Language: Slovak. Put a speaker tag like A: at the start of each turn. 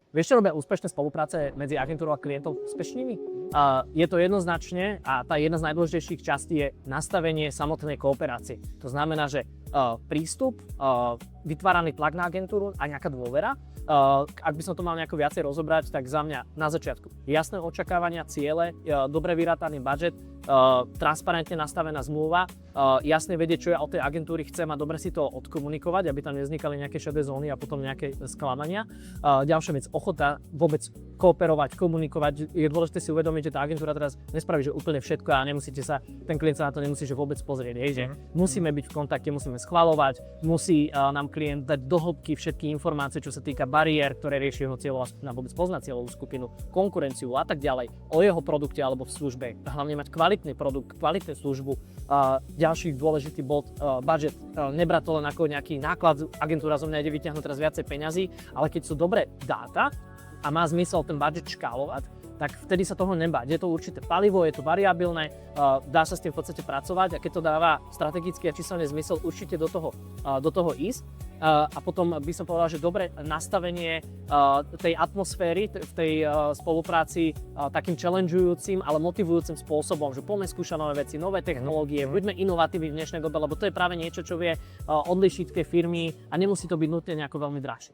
A: Vieš, čo robia úspešné spolupráce medzi agentúrou a klientom úspešnými? Je to jednoznačne a tá jedna z najdôležitejších častí je nastavenie samotnej kooperácie. To znamená, že prístup, vytváraný tlak na agentúru a nejaká dôvera. Ak by som to mal nejako viacej rozobrať, tak za mňa na začiatku jasné očakávania, ciele, dobre vyrátaný budžet, transparentne nastavená zmluva, jasne vedieť, čo ja od tej agentúry chcem a dobre si to odkomunikovať, aby tam nevznikali nejaké šedé zóny a potom nejaké sklamania. Ďalšia vec, ochota vôbec kooperovať, komunikovať. Je dôležité si uvedomiť, že tá agentúra teraz nespraví, že úplne všetko a nemusíte sa, ten klient sa na to nemusí že vôbec pozrieť. Že musíme byť v kontakte, musíme schvaľovať, musí nám klient dať do hĺbky všetky informácie, čo sa týka bariér, ktoré rieši jeho cieľová skupina, vôbec poznať cieľovú skupinu, konkurenciu a tak ďalej, o jeho produkte alebo v službe. Hlavne mať kvalitný produkt, kvalitnú službu. Ďalší dôležitý bod, budget. Nebrať to len ako nejaký náklad, agentúra zo mňa ide vyťahnuť teraz viacej peňazí, ale keď sú dobré dáta a má zmysel ten budget škálovať, tak vtedy sa toho nebáť. Je to určité palivo, je to variabilné, dá sa s tým v podstate pracovať a keď to dáva strategický a číselný zmysel, určite do toho ísť. A potom by som povedal, že dobre nastavenie tej atmosféry v tej spolupráci takým challengeujúcim, ale motivujúcim spôsobom, že poďme skúšať nové veci, nové technológie, buďme inovatívni v dnešnej dobe, lebo to je práve niečo, čo vie odlišiť tie firmy a nemusí to byť nutne nejako veľmi drahšie.